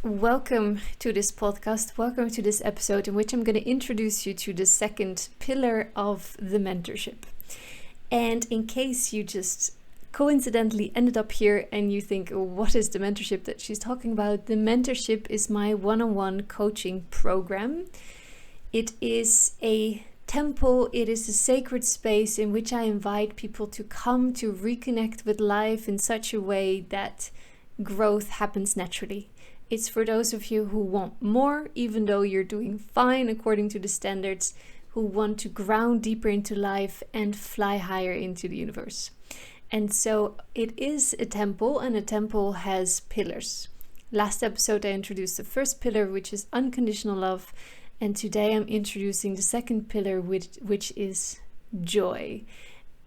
Welcome to this podcast. Welcome to this episode in which I'm going to introduce you to the second pillar of the mentorship. And in case you just coincidentally ended up here and you think, what is the mentorship that she's talking about? The mentorship is my one-on-one coaching program. It is a temple, it is a sacred space in which I invite people to come to reconnect with life in such a way that growth happens naturally. It's for those of you who want more, even though you're doing fine according to the standards, who want to ground deeper into life and fly higher into the universe. And so it is a temple, and a temple has pillars. Last episode I introduced the first pillar, which is unconditional love, and today I'm introducing the second pillar, which is joy.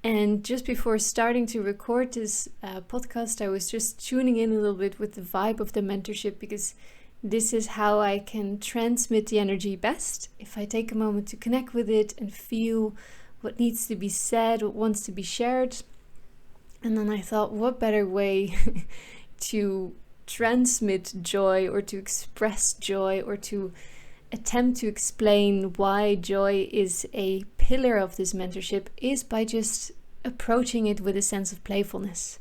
And just before starting to record this podcast, I was just tuning in a little bit with the vibe of the mentorship, because this is how I can transmit the energy best. If I take a moment to connect with it and feel what needs to be said, what wants to be shared. And then I thought, what better way to transmit joy or to express joy or to attempt to explain why joy is a pillar of this mentorship is by just approaching it with a sense of playfulness.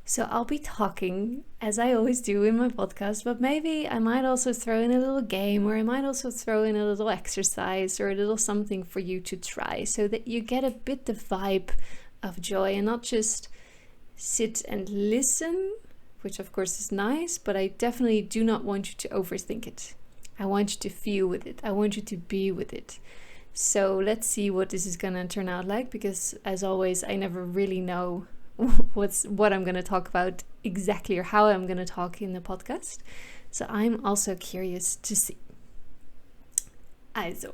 So I'll be talking, as I always do in my podcast, but maybe I might also throw in a little game, or I might also throw in a little exercise or a little something for you to try, so that you get a bit the vibe of joy and not just sit and listen, which of course is nice, but I definitely do not want you to overthink it. I want you to feel with it. I want you to be with it. So let's see what this is going to turn out like, because as always, I never really know what I'm going to talk about exactly, or how I'm going to talk in the podcast. So I'm also curious to see. Also,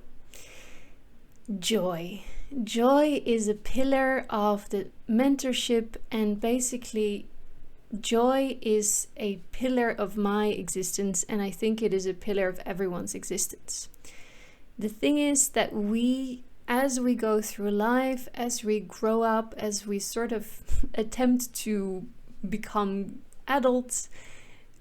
joy. Joy is a pillar of the mentorship, and basically joy is a pillar of my existence, and I think it is a pillar of everyone's existence. The thing is that as we go through life, as we grow up, as we sort of attempt to become adults,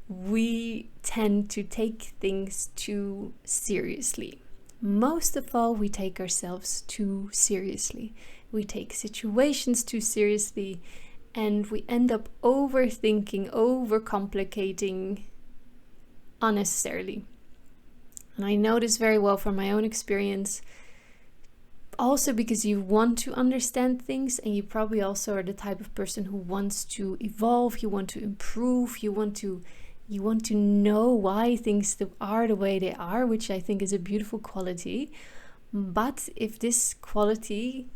we tend to take things too seriously. Most of all, we take ourselves too seriously. We take situations too seriously, and we end up overthinking, overcomplicating unnecessarily. And I know this very well from my own experience. Also because you want to understand things, and you probably also are the type of person who wants to evolve, you want to improve, you want to know why things are the way they are, which I think is a beautiful quality. But if this quality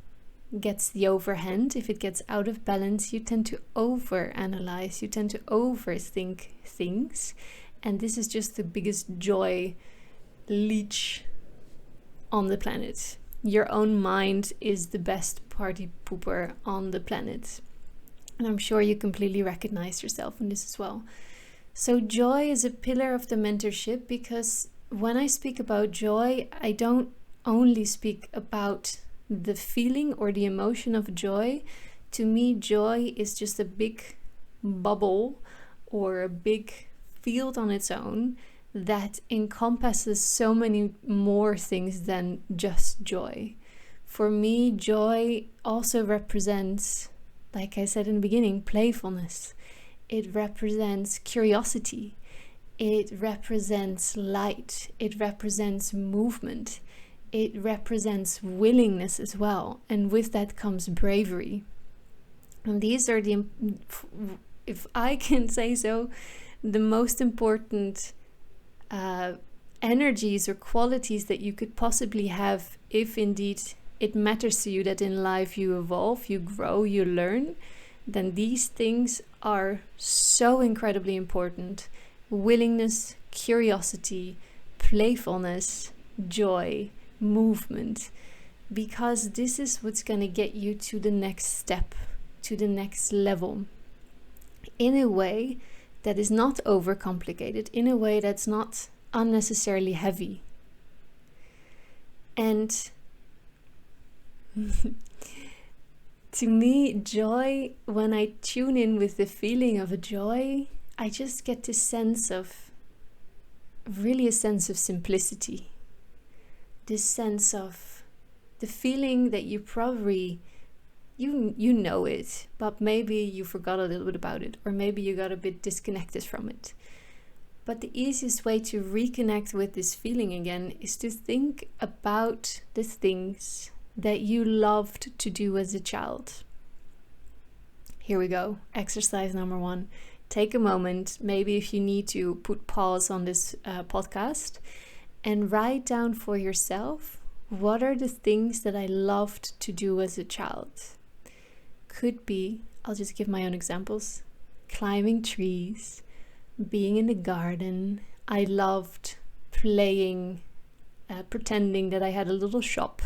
gets the overhand, if it gets out of balance, you tend to overanalyze, you tend to overthink things, and this is just the biggest joy leech on the planet. Your own mind is the best party pooper on the planet, and I'm sure you completely recognize yourself in this as well. So joy is a pillar of the mentorship, because when I speak about joy, I don't only speak about the feeling or the emotion of joy. To me, joy is just a big bubble or a big field on its own that encompasses so many more things than just joy. For me, joy also represents, like I said in the beginning, playfulness. It represents curiosity. It represents light. It represents movement. It represents willingness as well. And with that comes bravery. And these are if I can say so, the most important energies or qualities that you could possibly have, if indeed it matters to you that in life you evolve, you grow, you learn, then these things are so incredibly important. Willingness, curiosity, playfulness, joy, movement, because this is what's going to get you to the next step, to the next level, in a way that is not overcomplicated, in a way that's not unnecessarily heavy. And to me, joy, when I tune in with the feeling of a joy, I just get this sense of really a sense of simplicity. This sense of the feeling that you probably, you know it, but maybe you forgot a little bit about it, or maybe you got a bit disconnected from it. But the easiest way to reconnect with this feeling again is to think about the things that you loved to do as a child. Here we go. Exercise number 1. Take a moment, maybe if you need to put pause on this podcast, and write down for yourself, what are the things that I loved to do as a child? Could be, I'll just give my own examples, climbing trees, being in the garden. I loved playing, pretending that I had a little shop.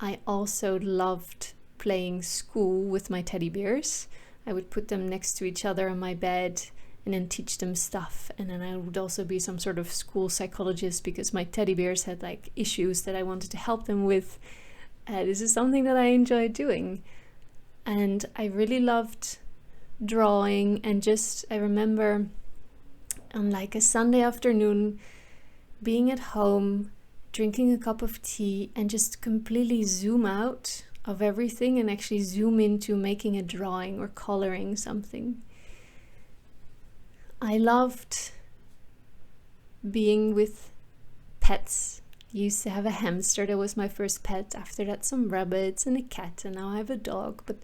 I also loved playing school with my teddy bears. I would put them next to each other on my bed and then teach them stuff. And then I would also be some sort of school psychologist because my teddy bears had like issues that I wanted to help them with. This is something that I enjoyed doing. And I really loved drawing, and I remember on like a Sunday afternoon being at home, drinking a cup of tea, and just completely zoom out of everything and actually zoom into making a drawing or coloring something. I loved being with pets. I used to have a hamster, that was my first pet. After that, some rabbits and a cat, and now I have a dog. But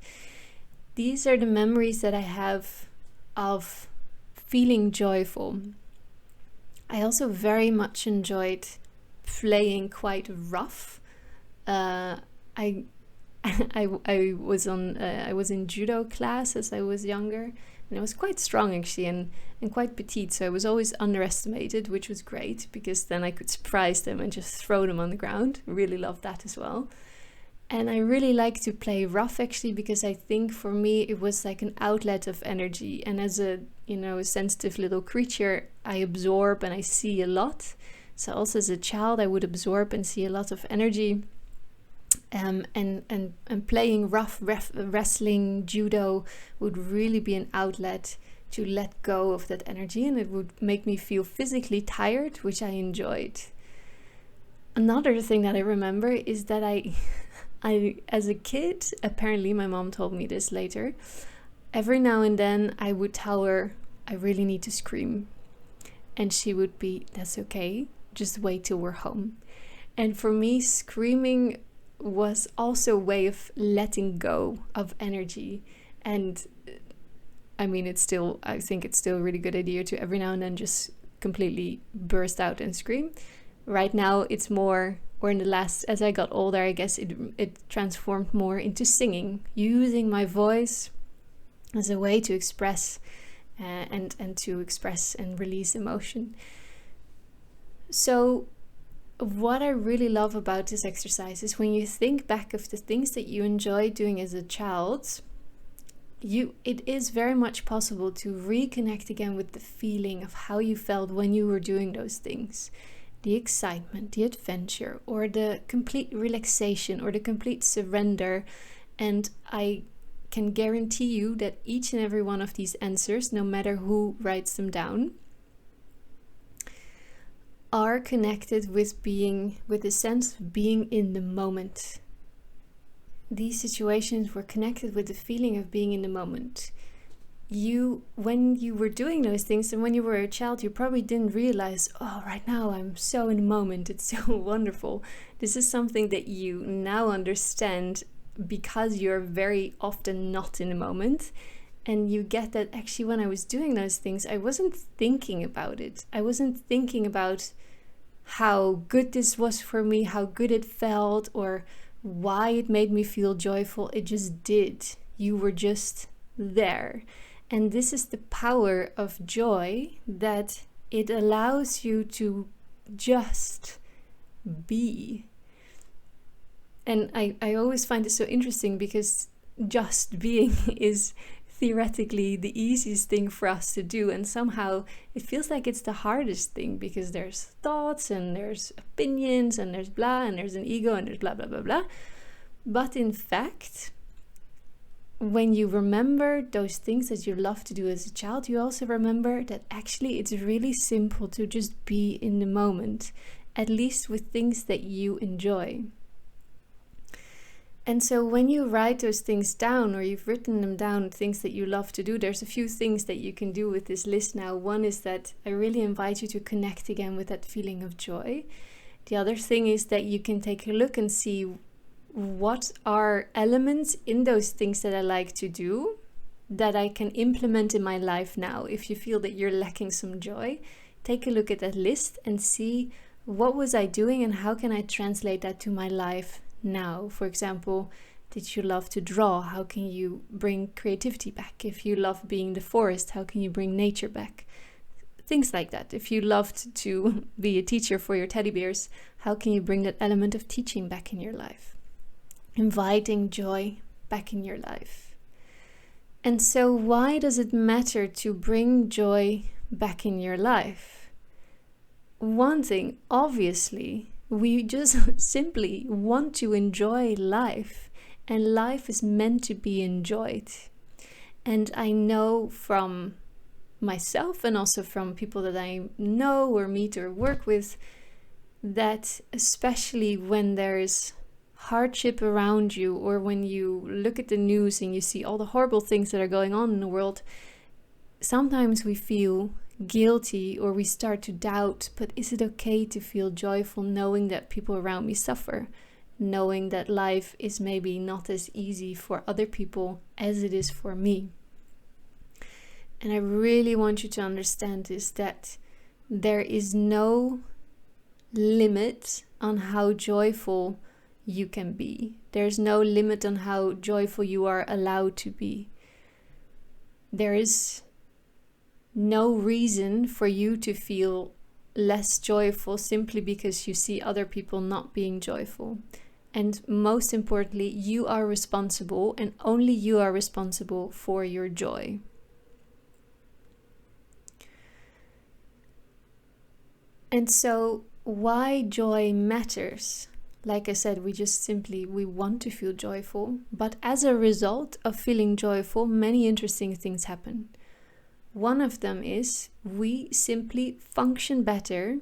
these are the memories that I have of feeling joyful. I also very much enjoyed playing quite rough. I was in judo class as I was younger, and I was quite strong actually, and quite petite, so I was always underestimated, which was great because then I could surprise them and just throw them on the ground. Really loved that as well. And I really like to play rough actually, because I think for me it was like an outlet of energy, and as a sensitive little creature, I absorb and I see a lot. So also as a child I would absorb and see a lot of energy. And playing rough wrestling, judo would really be an outlet to let go of that energy, and it would make me feel physically tired, which I enjoyed. Another thing that I remember is that I as a kid, apparently my mom told me this later, every now and then I would tell her I really need to scream, and she would be, that's okay, just wait till we're home. And for me, screaming was also a way of letting go of energy. And I mean, I think it's still a really good idea to every now and then just completely burst out and scream. Right now it's more, or in the last, as I got older, I guess it transformed more into singing, using my voice as a way to express and to express and release emotion. So what I really love about this exercise is when you think back of the things that you enjoyed doing as a child, it is very much possible to reconnect again with the feeling of how you felt when you were doing those things. The excitement, the adventure, or the complete relaxation, or the complete surrender. And I can guarantee you that each and every one of these answers, no matter who writes them down, are connected with a sense of being in the moment. These situations were connected with the feeling of being in the moment. When you were doing those things, and when you were a child, you probably didn't realize, oh, right now I'm so in the moment, it's so wonderful. This is something that you now understand because you're very often not in the moment. And you get that actually when I was doing those things, I wasn't thinking about it. I wasn't thinking about how good this was for me, how good it felt, or why it made me feel joyful. It just did. You were just there. And this is the power of joy, that it allows you to just be. And I always find this so interesting, because just being is theoretically the easiest thing for us to do, and somehow it feels like it's the hardest thing, because there's thoughts and there's opinions and there's blah and there's an ego and there's blah blah blah blah. But in fact, when you remember those things that you love to do as a child, you also remember that actually it's really simple to just be in the moment, at least with things that you enjoy. And so when you write those things down, or you've written them down, things that you love to do, there's a few things that you can do with this list now. One is that I really invite you to connect again with that feeling of joy. The other thing is that you can take a look and see what are elements in those things that I like to do that I can implement in my life now. If you feel that you're lacking some joy, take a look at that list and see what was I doing and how can I translate that to my life now. For example, did you love to draw? How can you bring creativity back? If you love being in the forest, how can you bring nature back? Things like that. If you loved to be a teacher for your teddy bears, how can you bring that element of teaching back in your life? Inviting joy back in your life. And so why does it matter to bring joy back in your life? One thing, obviously, we just simply want to enjoy life, and life is meant to be enjoyed. And I know from myself and also from people that I know or meet or work with that especially when there's hardship around you, or when you look at the news and you see all the horrible things that are going on in the world, sometimes we feel guilty or we start to doubt, but is it okay to feel joyful knowing that people around me suffer, knowing that life is maybe not as easy for other people as it is for me? And I really want you to understand is that there is no limit on how joyful you can be. There's no limit on how joyful you are allowed to be. There is no reason for you to feel less joyful simply because you see other people not being joyful. And most importantly, you are responsible, and only you are responsible for your joy. And so why joy matters? Like I said, we want to feel joyful, but as a result of feeling joyful, many interesting things happen. One of them is we simply function better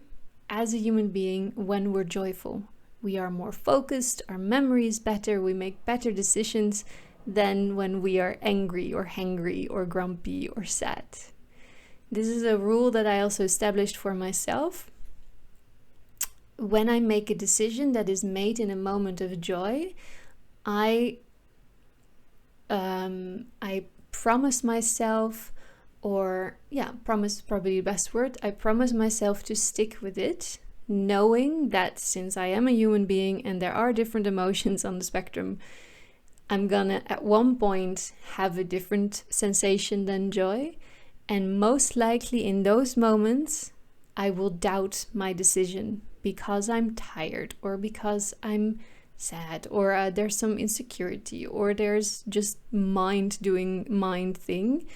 as a human being when we're joyful. We are more focused, our memory is better, we make better decisions than when we are angry or hangry or grumpy or sad. This is a rule that I also established for myself. When I make a decision that is made in a moment of joy, I promise myself, promise probably the best word, I promise myself to stick with it, knowing that since I am a human being and there are different emotions on the spectrum, I'm gonna at one point have a different sensation than joy, and most likely in those moments I will doubt my decision because I'm tired, or because I'm sad, or there's some insecurity, or there's just mind doing mind thing.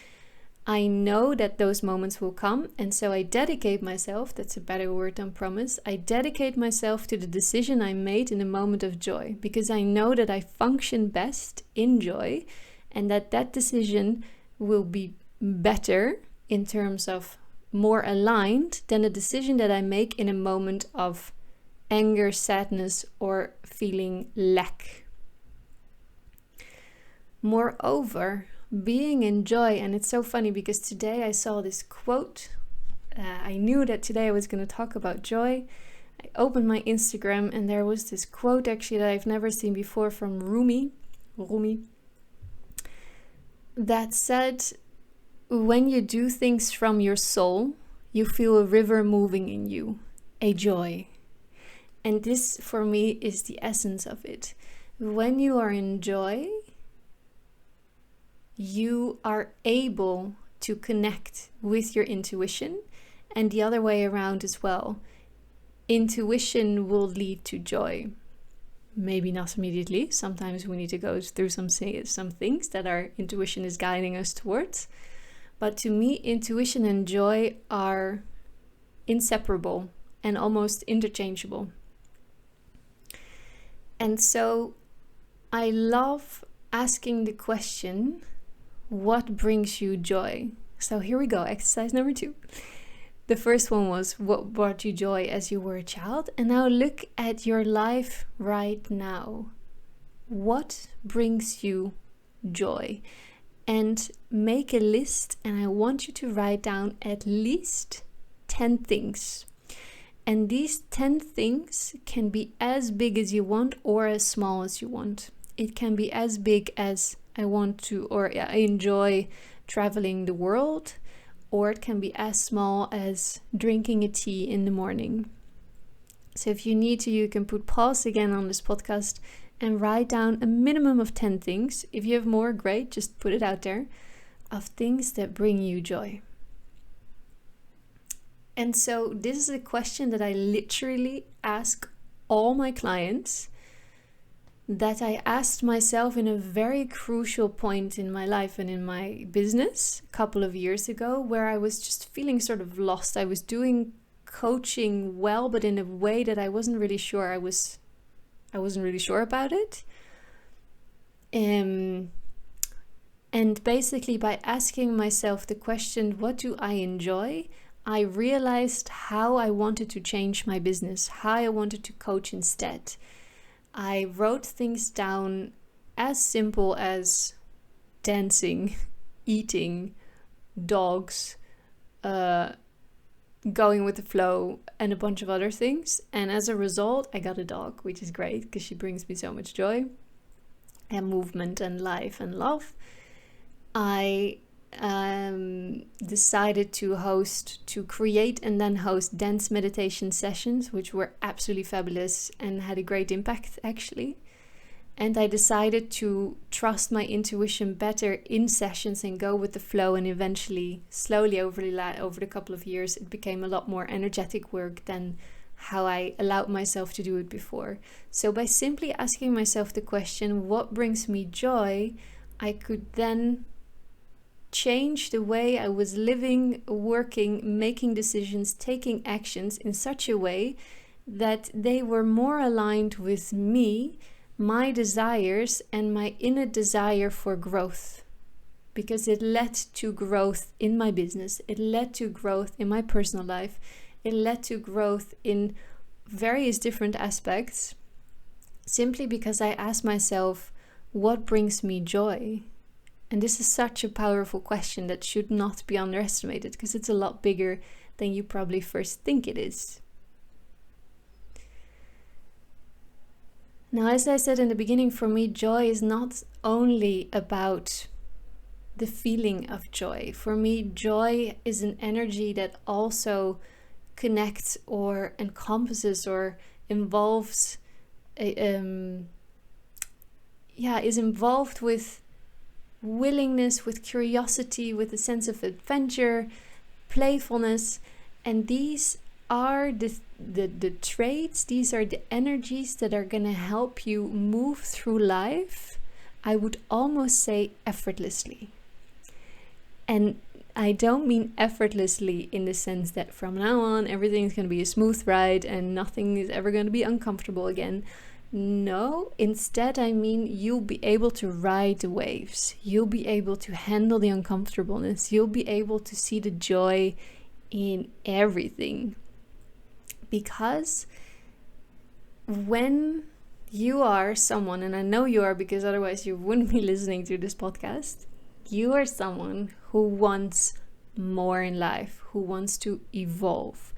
I know that those moments will come, and so I dedicate myself, that's a better word than promise, I dedicate myself to the decision I made in a moment of joy, because I know that I function best in joy, and that decision will be better in terms of more aligned than a decision that I make in a moment of anger, sadness, or feeling lack. Moreover, being in joy, and it's so funny because today I saw this quote. I knew that today I was going to talk about joy. I opened my Instagram and there was this quote actually that I've never seen before from Rumi, that said, when you do things from your soul, you feel a river moving in you, a joy. And this for me is the essence of it. When you are in joy, you are able to connect with your intuition, and the other way around as well. Intuition will lead to joy. Maybe not immediately. Sometimes we need to go through some things that our intuition is guiding us towards. But to me, intuition and joy are inseparable and almost interchangeable. And so I love asking the question, what brings you joy? So here we go, exercise number 2. The first one was what brought you joy as you were a child. And now look at your life right now. What brings you joy? And make a list, and I want you to write down at least 10 things. And these 10 things can be as big as you want or as small as you want. It can be as big as I enjoy traveling the world, or it can be as small as drinking a tea in the morning. So if you need to, you can put pause again on this podcast and write down a minimum of 10 things. If you have more, great, just put it out there, of things that bring you joy. And so this is a question that I literally ask all my clients, that I asked myself in a very crucial point in my life and in my business a couple of years ago, where I was just feeling sort of lost. I was doing coaching well, but in a way that I wasn't really sure. I wasn't really sure about it. And basically by asking myself the question, what do I enjoy? I realized how I wanted to change my business, how I wanted to coach instead. I wrote things down as simple as dancing, eating, dogs, going with the flow, and a bunch of other things. And as a result, I got a dog, which is great because she brings me so much joy and movement and life and love. I decided to create and then host dance meditation sessions, which were absolutely fabulous and had a great impact actually. And I decided to trust my intuition better in sessions and go with the flow, and eventually, slowly over the couple of years, it became a lot more energetic work than how I allowed myself to do it before. So by simply asking myself the question, what brings me joy, I could then change the way I was living, working, making decisions, taking actions in such a way that they were more aligned with me, my desires, and my inner desire for growth. Because it led to growth in my business, it led to growth in my personal life, it led to growth in various different aspects, simply because I asked myself, what brings me joy? And this is such a powerful question that should not be underestimated, because it's a lot bigger than you probably first think it is. Now, as I said in the beginning, for me, joy is not only about the feeling of joy. For me, joy is an energy that also connects or encompasses or involves, is involved with willingness, with curiosity, with a sense of adventure, playfulness. And these are the traits, these are the energies that are going to help you move through life, I would almost say effortlessly. And I don't mean effortlessly in the sense that from now on everything's going to be a smooth ride and nothing is ever going to be uncomfortable again. No, instead I mean you'll be able to ride the waves. You'll be able to handle the uncomfortableness. You'll be able to see the joy in everything. Because when you are someone, and I know you are because otherwise you wouldn't be listening to this podcast, you are someone who wants more in life, who wants to evolve.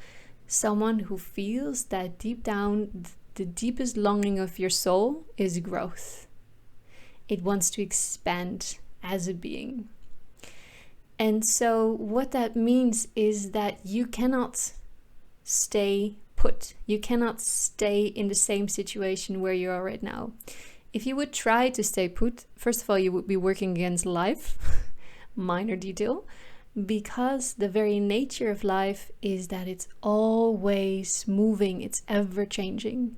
Someone who feels that deep down the deepest longing of your soul is growth. It wants to expand as a being. And so what that means is that you cannot stay put. You cannot stay in the same situation where you are right now. If you would try to stay put, first of all, you would be working against life. Minor detail. Because the very nature of life is that it's always moving, it's ever changing.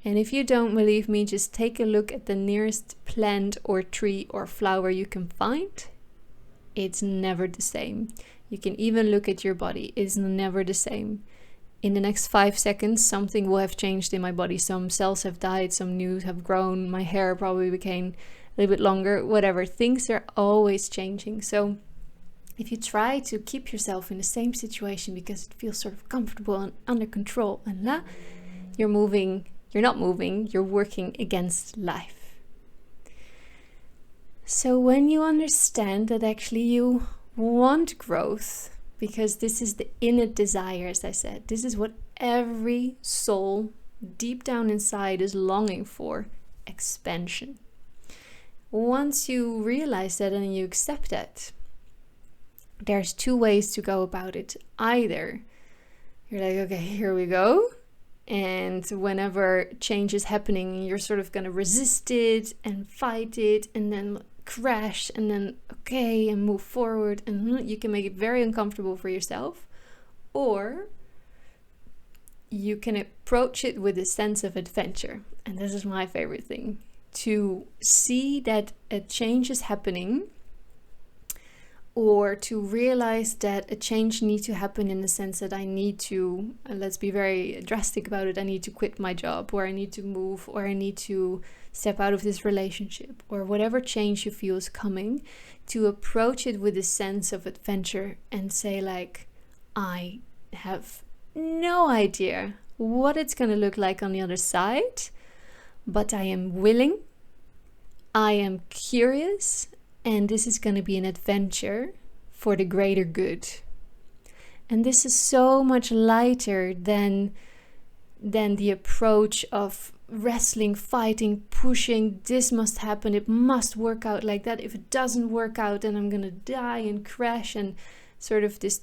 And if you don't believe me, just take a look at the nearest plant or tree or flower you can find. It's never the same. You can even look at your body, it's never the same. In the next 5 seconds, something will have changed in my body. Some cells have died, some new have grown, my hair probably became a little bit longer, whatever. Things are always changing. So if you try to keep yourself in the same situation because it feels sort of comfortable and under control and you're not moving, you're working against life. So when you understand that actually you want growth, because this is the innate desire, as I said, this is what every soul deep down inside is longing for, expansion. Once you realize that and you accept that, there's two ways to go about it. Either you're like, okay, here we go. And whenever change is happening, you're sort of going to resist it and fight it and then crash and then okay and move forward, and you can make it very uncomfortable for yourself. Or you can approach it with a sense of adventure. And this is my favorite thing. To see that a change is happening, or to realize that a change needs to happen in the sense that I need to, let's be very drastic about it, I need to quit my job, or I need to move, or I need to step out of this relationship, or whatever change you feel is coming, to approach it with a sense of adventure and say like, I have no idea what it's going to look like on the other side, but I am willing, I am curious, and this is going to be an adventure for the greater good. And this is so much lighter than the approach of wrestling, fighting, pushing. This must happen. It must work out like that. If it doesn't work out, then I'm going to die and crash. And sort of this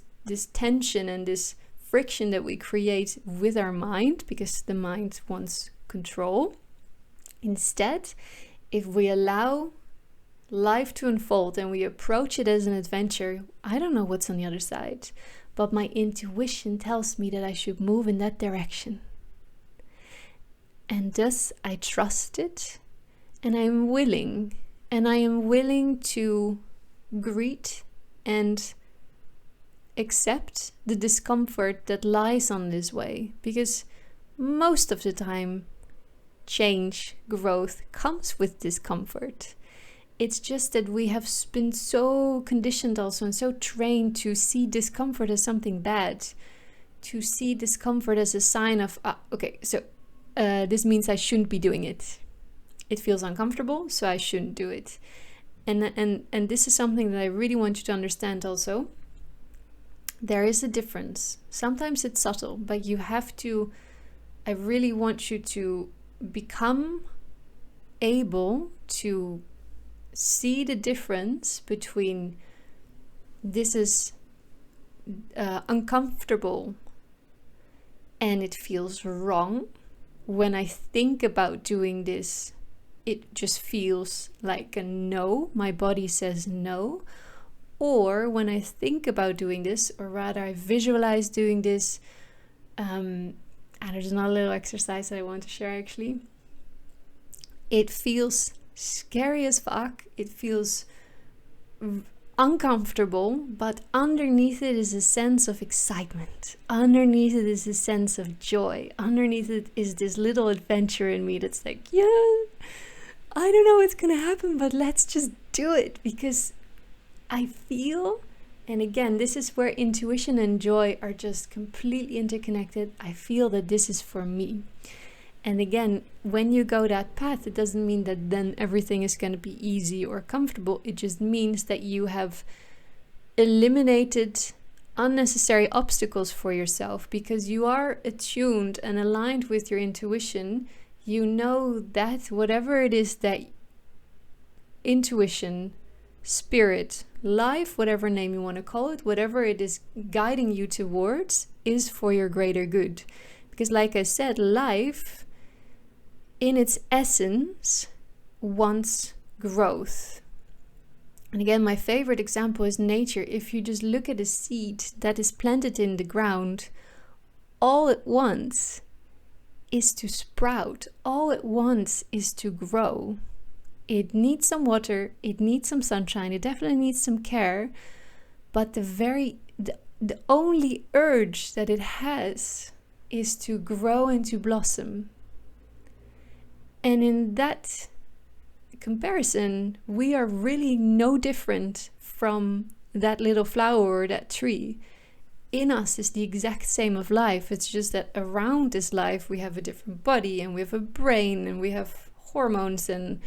tension and this friction that we create with our mind, because the mind wants control. Instead, if we allow life to unfold and we approach it as an adventure, I don't know what's on the other side, but my intuition tells me that I should move in that direction. And thus I trust it, and I am willing to greet and accept the discomfort that lies on this way, because most of the time change, growth comes with discomfort. It's just that we have been so conditioned also and so trained to see discomfort as something bad, to see discomfort as a sign of, this means I shouldn't be doing it. It feels uncomfortable, so I shouldn't do it. And this is something that I really want you to understand also. There is a difference. Sometimes it's subtle, but I really want you to become able to see the difference between this is uncomfortable and it feels wrong. When I think about doing this, it just feels like a no. My body says no. Or when I think about doing this, or rather I visualize doing this, and there's another little exercise that I want to share actually. It feels scary as fuck. It feels uncomfortable, but underneath it is a sense of excitement. Underneath it is a sense of joy. Underneath it is this little adventure in me that's like, yeah, I don't know what's gonna happen, but let's just do it, because I feel, and again, this is where intuition and joy are just completely interconnected. I feel that this is for me. And again, when you go that path, it doesn't mean that then everything is going to be easy or comfortable. It just means that you have eliminated unnecessary obstacles for yourself, because you are attuned and aligned with your intuition. You know that whatever it is that intuition, spirit, life, whatever name you want to call it, whatever it is guiding you towards is for your greater good. Because like I said, life in its essence wants growth. And again, my favorite example is nature. If you just look at a seed that is planted in the ground, all it wants is to sprout. All it wants is to grow. It needs some water, it needs some sunshine, it definitely needs some care, but the only urge that it has is to grow and to blossom. And in that comparison, we are really no different from that little flower or that tree. In us is the exact same of life. It's just that around this life we have a different body and we have a brain and we have hormones and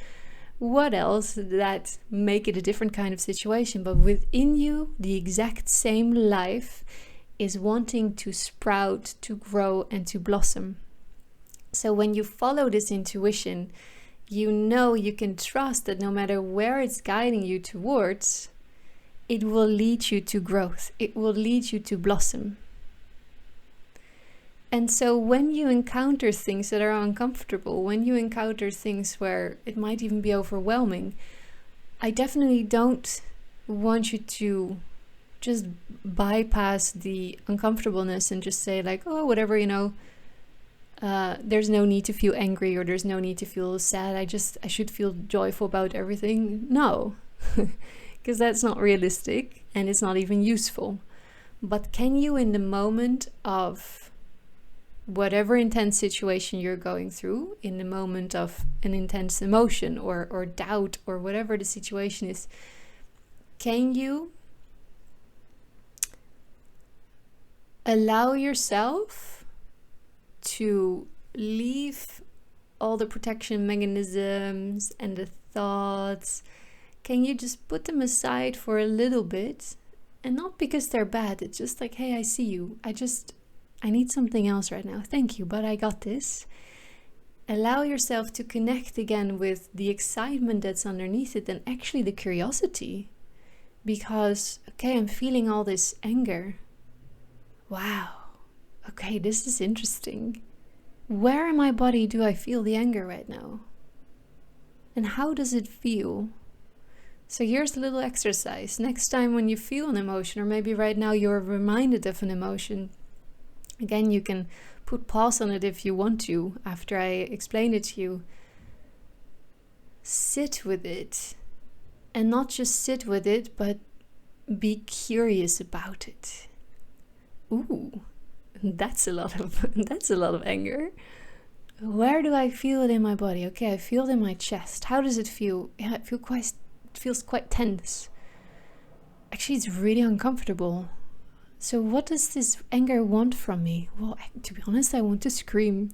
what else that make it a different kind of situation. But within you, the exact same life is wanting to sprout, to grow, and to blossom. So when you follow this intuition, you know you can trust that no matter where it's guiding you towards, it will lead you to growth. It will lead you to blossom. And so when you encounter things that are uncomfortable, when you encounter things where it might even be overwhelming, I definitely don't want you to just bypass the uncomfortableness and just say like, oh, whatever, there's no need to feel angry or there's no need to feel sad. I should feel joyful about everything. No. Because that's not realistic and it's not even useful. But can you, in the moment of whatever intense situation you're going through, in the moment of an intense emotion or doubt or whatever the situation is, can you allow yourself to leave all the protection mechanisms and the thoughts? Can you just put them aside for a little bit? And not because they're bad, it's just like, hey, I see you. I need something else right now. Thank you, but I got this. Allow yourself to connect again with the excitement that's underneath it and actually the curiosity. Because, okay, I'm feeling all this anger. Wow. Okay, this is interesting. Where in my body do I feel the anger right now? And how does it feel? So here's a little exercise. Next time when you feel an emotion, or maybe right now you're reminded of an emotion, again, you can put pause on it if you want to, after I explain it to you. Sit with it. And not just sit with it, but be curious about it. Ooh, that's a lot of anger. Where do I feel it in my body? Okay, I feel it in my chest. How does it feel? Yeah, it feels quite tense. Actually, it's really uncomfortable. So what does this anger want from me? Well, to be honest, I want to scream.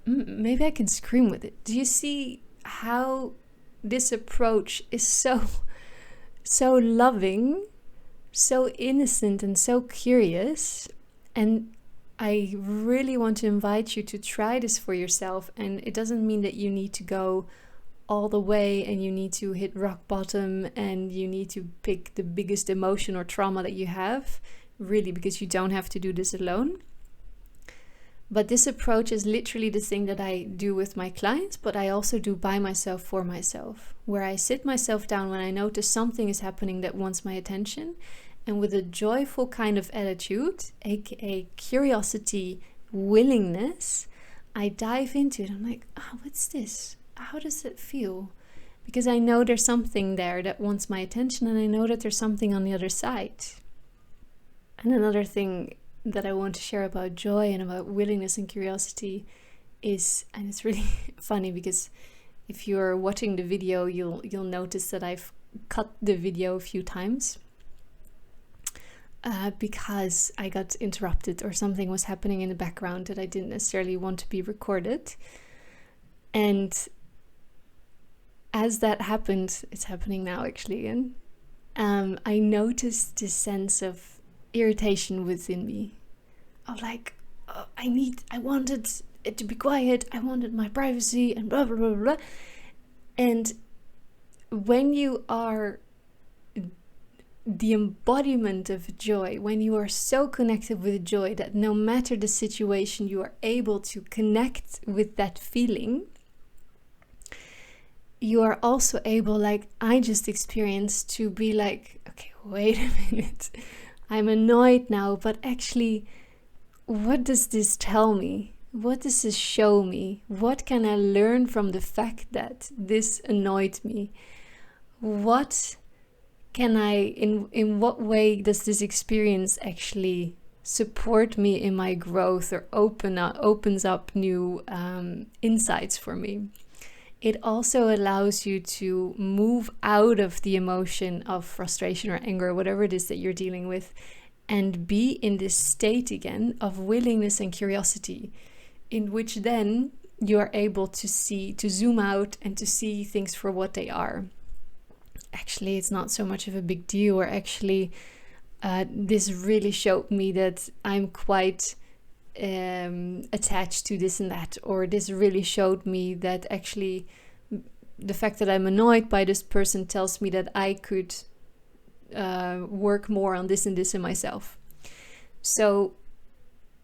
Maybe I can scream with it. Do you see how this approach is so loving, so innocent, and so curious? And I really want to invite you to try this for yourself. And it doesn't mean that you need to go all the way and you need to hit rock bottom and you need to pick the biggest emotion or trauma that you have, really, because you don't have to do this alone. But this approach is literally the thing that I do with my clients, but I also do by myself for myself, where I sit myself down when I notice something is happening that wants my attention, and with a joyful kind of attitude, aka curiosity, willingness, I dive into it. I'm like, oh, what's this? How does it feel? Because I know there's something there that wants my attention, and I know that there's something on the other side. And another thing that I want to share about joy and about willingness and curiosity is, and it's really funny because if you're watching the video, you'll notice that I've cut the video a few times because I got interrupted or something was happening in the background that I didn't necessarily want to be recorded. And as that happened, it's happening now actually again, I noticed this sense of irritation within me. Of like, oh, I wanted it to be quiet, I wanted my privacy and blah blah blah blah. And when you are the embodiment of joy, when you are so connected with joy that no matter the situation you are able to connect with that feeling, you are also able, like I just experienced, to be like, okay, wait a minute, I'm annoyed now, but actually, what does this tell me? What does this show me? What can I learn from the fact that this annoyed me? What can I, in what way does this experience actually support me in my growth or opens up new insights for me? it also allows you to move out of the emotion of frustration or anger, or whatever it is that you're dealing with, and be in this state again of willingness and curiosity, in which then you are able to zoom out and to see things for what they are. Actually, it's not so much of a big deal, or actually, this really showed me that I'm quite attached to this and that, or this really showed me that actually the fact that I'm annoyed by this person tells me that I could work more on this and this in myself. So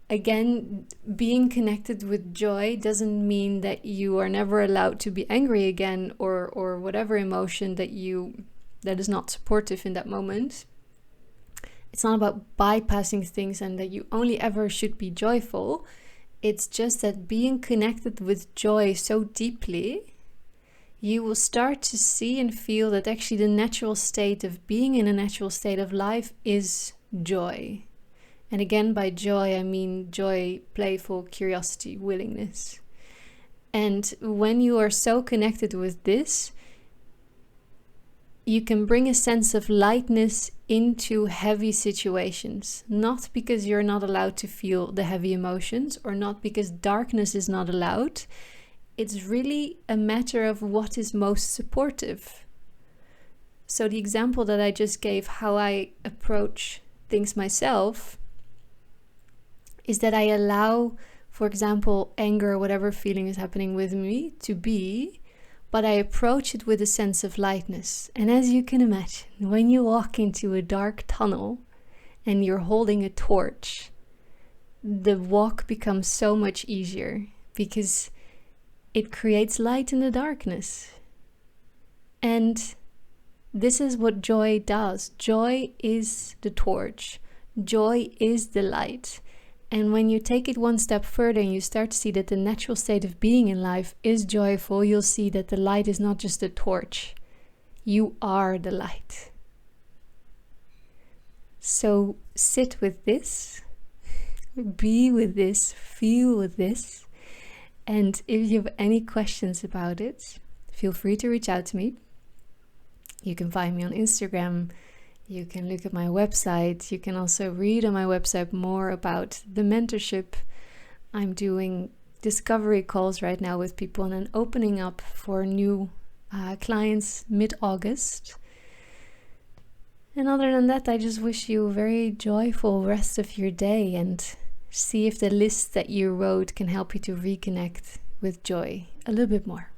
again, being connected with joy doesn't mean that you are never allowed to be angry again, or whatever emotion that is not supportive in that moment. It's not about bypassing things and that you only ever should be joyful. It's just that being connected with joy so deeply, you will start to see and feel that actually the natural state of being in a natural state of life is joy. And again, by joy, I mean joy, playful, curiosity, willingness. And when you are so connected with this, you can bring a sense of lightness into heavy situations, not because you're not allowed to feel the heavy emotions, or not because darkness is not allowed. It's really a matter of what is most supportive. So the example that I just gave, how I approach things myself, is that I allow, for example, anger, whatever feeling is happening with me, to be, but I approach it with a sense of lightness. And as you can imagine, when you walk into a dark tunnel and you're holding a torch, the walk becomes so much easier because it creates light in the darkness. And this is what joy does. Joy is the torch. Joy is the light. And when you take it one step further and you start to see that the natural state of being in life is joyful, you'll see that the light is not just a torch. You are the light. So sit with this, be with this, feel with this. And if you have any questions about it, feel free to reach out to me. You can find me on Instagram. You can look at my website. You can also read on my website more about the mentorship. I'm doing discovery calls right now with people and then opening up for new clients mid-August. And other than that, I just wish you a very joyful rest of your day, and see if the list that you wrote can help you to reconnect with joy a little bit more.